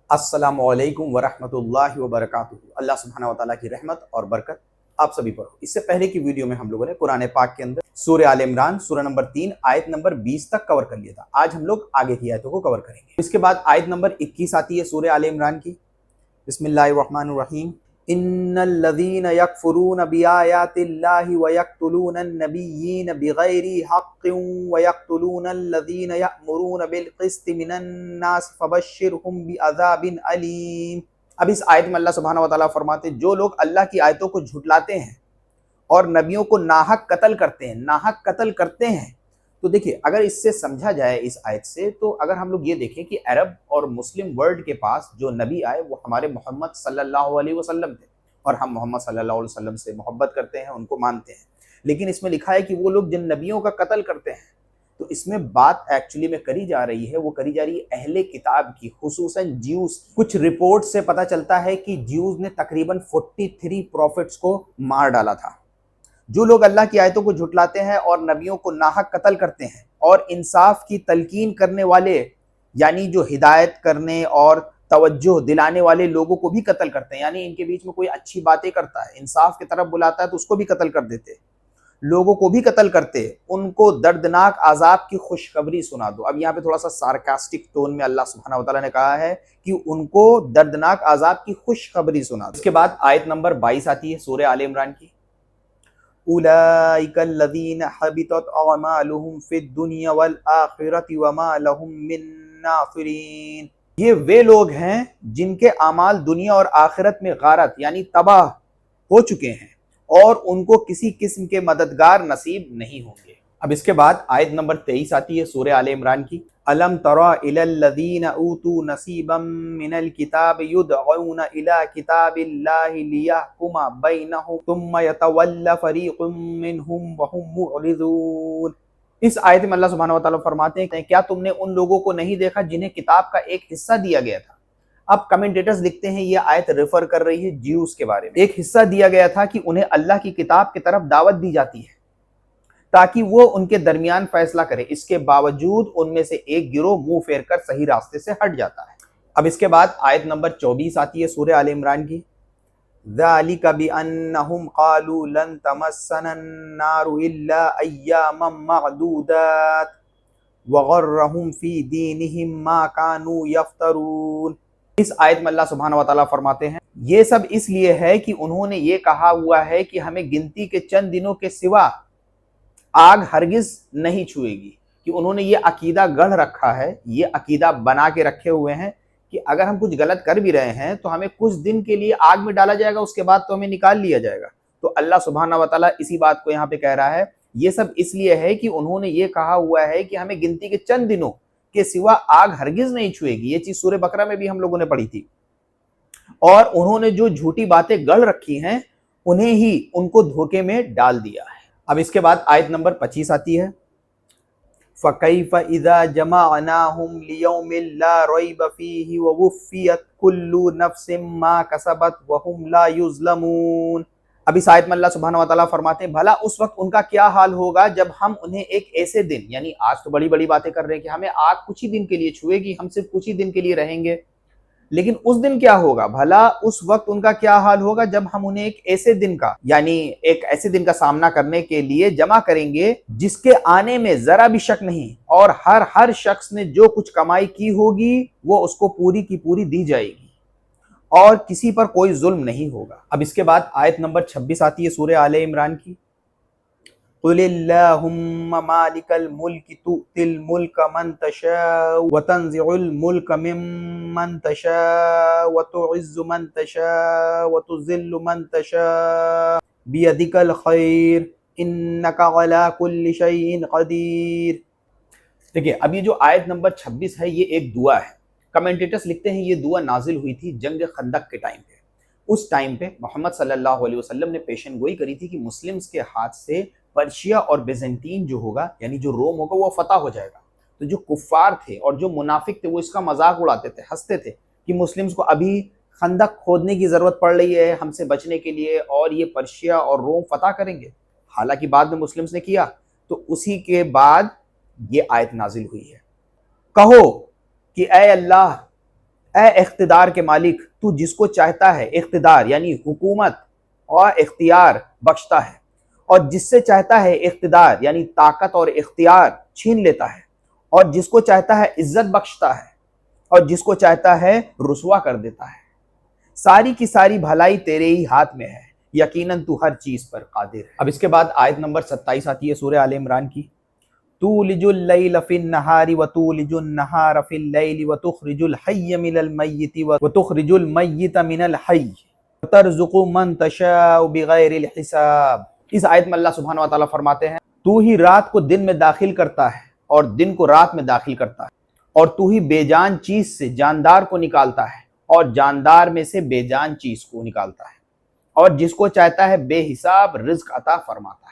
अस्सलामु अलैकुम वरहमतुल्लाहि वबरकातुहू। अल्लाह सुब्हानहू व तआला की रहमत और बरकत आप सभी पर हो। इससे पहले की वीडियो में हम लोगों ने कुरान पाक के अंदर सूरह आल इमरान सूरह नंबर 3 आयत नंबर 20 तक कवर कर लिया था। आज हम लोग आगे की आयतों को कवर करेंगे। इसके बाद आयत नंबर 21 आती है सूरह आल इमरान की। बिस्मिल्लाहिर्रहमानिर्रहीम। इन्नल्लज़ीना यकफुरून बिआयातिल्लाहि व यक़्तुलूनन नबिय्यीन बिग़ैरि हक़्क़िन व यक़्तुलूनल्लज़ीना यअमुरून बिल क़िस्ति मिनन नास फ़बश्शिरहुम बिअज़ाबिन अलीम। अब इस आयत में अल्लाह सुब्हानहू व तआला फरमाते हैं, जो लोग अल्लाह की आयतों को झुठलाते हैं और नबियों को नाहक कत्ल करते हैं। तो देखिए, अगर इससे समझा जाए इस आयत से, तो अगर हम लोग ये देखें कि अरब और मुस्लिम वर्ल्ड के पास जो नबी आए वो हमारे मोहम्मद सल्लल्लाहु अलैहि वसल्लम थे, और हम मोहम्मद सल्लल्लाहु अलैहि वसल्लम से मोहब्बत करते हैं, उनको मानते हैं। लेकिन इसमें लिखा है कि वो लोग जिन नबियों का कत्ल करते हैं, तो इसमें बात एक्चुअली में करी जा रही है, वो करी जा रही है अहले किताब की, खुसूसन ज्यूज की। कुछ रिपोर्ट से पता चलता है कि ज्यूज ने तकरीबन 43 प्रॉफिट्स को मार डाला था। जो लोग अल्लाह की आयतों को झुटलाते हैं और नबियों को नाहक कत्ल करते हैं और इंसाफ की तलकीन करने वाले, यानी जो हिदायत करने और तवज्जो दिलाने वाले लोगों को भी कत्ल करते हैं, यानी इनके बीच में कोई अच्छी बातें करता है, इंसाफ की तरफ बुलाता है तो उसको भी कत्ल कर देते, लोगों को भी कत्ल करते, उनको दर्दनाक आजाब की खुशखबरी सुना दो। अब यहाँ पे थोड़ा सा सार्कास्टिक टोन में अल्लाह सुब्हानहू व तआला ने कहा है कि उनको दर्दनाक आजाब की खुशखबरी सुना दो। इसके बाद आयत नंबर 22 आती है सूरह आल इमरान की। उलाइकल्लज़ीना हबितत अअमालुहुम फिद दुनिया वल आखिरति वमा लहुम मिन नासिरीन। ये वे लोग हैं जिनके आमाल दुनिया और आखिरत में गारत यानी तबाह हो चुके हैं और उनको किसी किस्म के मददगार नसीब नहीं होंगे। अब इसके बाद आयत नंबर 23 आती है सूरह आल इमरान की। अलम तरा इलल्लज़ीना ऊतू नसीबम मिनल किताब युदऊना इला किताबिल्लाहि लियहकुमा बैनहुम तुम्मा यतवल्ला फरीकुम मिनहुम व हुम मुअरिज़ून। इस आयत में अल्लाह सुब्हानहू व तआला फरमाते हैं, क्या तुमने उन लोगों को नहीं देखा जिन्हें किताब का एक हिस्सा दिया गया था। अब कमेंटेटर्स लिखते हैं ये आयत रेफर कर रही है ज्यूस के बारे में। एक हिस्सा दिया गया था कि उन्हें अल्लाह की किताब की तरफ दावत दी जाती है ताकि वो उनके दरमियान फैसला करे, इसके बावजूद उनमें से एक गिरोह मुंह फेर कर सही रास्ते से हट जाता है। अब इसके बाद आयत नंबर 24 आती है सूरह आल इमरान की। ज़ालिका बिअन्नहुम क़ालू लन तमस्सनन नारु इल्ला अय्यामम मअदूदात वगर्रहुम फी दीनिहिम मा कानू यफ्तरून। इस आयत में अल्लाह सुब्हानहू व तआला फरमाते हैं, ये सब इसलिए है कि उन्होंने ये कहा हुआ है कि हमें गिनती के चंद दिनों के सिवा आग हरगिज नहीं छुएगी, कि उन्होंने ये अकीदा गढ़ रखा है, ये अकीदा बना के रखे हुए हैं कि अगर हम कुछ गलत कर भी रहे हैं तो हमें कुछ दिन के लिए आग में डाला जाएगा, उसके बाद तो हमें निकाल लिया जाएगा। तो अल्लाह सुब्हानहू व तआला इसी बात को यहाँ पे कह रहा है, ये सब इसलिए है कि उन्होंने ये कहा हुआ है कि हमें गिनती के चंद दिनों के सिवा आग हरगिज नहीं छुएगी। ये चीज सूरह बकरा में भी हम लोगों ने पढ़ी थी। और उन्होंने जो झूठी बातें गढ़ रखी हैं उन्हें ही उनको धोखे में डाल दिया है। अब इसके बाद आयत नंबर 25 आती है। फ़कैफ़ इज़ा जमअनाहुम लियौमिन ला रैब फ़ीहि व वुफ़्फ़ियत कुल्लु नफ्सिम मा कसबत व हुम ला युज़लमून। अब इस आयत में अल्लाह सुब्हानहू व तआला फरमाते हैं, भला उस वक्त उनका क्या हाल होगा जब हम उन्हें एक ऐसे दिन, यानी आज तो बड़ी बड़ी बातें कर रहे हैं कि हमें आग कुछ ही दिन के लिए छुएगी, हम सिर्फ कुछ ही दिन के लिए रहेंगे, लेकिन उस दिन क्या होगा, भला उस वक्त उनका क्या हाल होगा जब हम उन्हें एक ऐसे दिन का, यानी एक ऐसे दिन का सामना करने के लिए जमा करेंगे जिसके आने में जरा भी शक नहीं, और हर शख्स ने जो कुछ कमाई की होगी वो उसको पूरी की पूरी दी जाएगी और किसी पर कोई जुल्म नहीं होगा। अब इसके बाद आयत नंबर 26 आती है सूरह आले इमरान की। कुलिल्लाहुम्मा मालिकल मुल्क तुतिल मुल्क मन तशा व तंज़िउल मुल्क मिम्मन तशा व तुइज़्ज़ु मन तशा व तुज़िल्लु मन तशा बियदिकल खैर इन्नका अला कुल्लि शैइन क़दीर। देखिए, अब ये जो आयत नंबर 26 है ये एक दुआ है। कमेंटेटर्स लिखते हैं ये दुआ नाजिल हुई थी जंग खंदक के टाइम पे। उस टाइम पे मोहम्मद सल्लल्लाहु अलैहि वसल्लम ने पेशन गोई करी थी कि मुस्लिम्स के हाथ से पर्शिया और बेजेंटीन जो होगा, यानी जो रोम होगा, वो फतह हो जाएगा। तो जो कुफ्फार थे और जो मुनाफिक थे वो इसका मजाक उड़ाते थे, हंसते थे कि मुस्लिम्स को अभी खंदक खोदने की ज़रूरत पड़ रही है हमसे बचने के लिए, और ये पर्शिया और रोम फतह करेंगे। हालांकि बाद में मुस्लिम्स ने किया, तो उसी के बाद ये आयत नाजिल हुई है। कहो कि ऐ अल्लाह, اے اقتدار کے مالک، تو جس کو چاہتا ہے اقتدار یعنی حکومت اور اختیار بخشتا ہے، اور جس سے چاہتا ہے اقتدار یعنی طاقت اور اختیار چھین لیتا ہے، اور جس کو چاہتا ہے عزت بخشتا ہے، اور جس کو چاہتا ہے رسوا کر دیتا ہے۔ ساری کی ساری بھلائی تیرے ہی ہاتھ میں ہے، یقیناً تو ہر چیز پر قادر ہے۔ اب اس کے بعد آیت نمبر 27 آتی ہے سورہ آل عمران کی۔ تولج اللیل فی النہار وتولج النہار فی اللیل وتخرج الحی من المیت وتخرج المیت من الحی وترزق من تشاء بغیر الحساب۔ اس آیت میں اللہ سبحانہ وتعالیٰ فرماتے ہیں تو ہی رات کو دن میں داخل کرتا ہے اور دن کو رات میں داخل کرتا ہے، اور تو ہی بے جان چیز سے جاندار کو نکالتا ہے اور جاندار میں سے بے جان چیز کو نکالتا ہے، اور جس کو چاہتا ہے بے حساب رزق عطا فرماتا ہے۔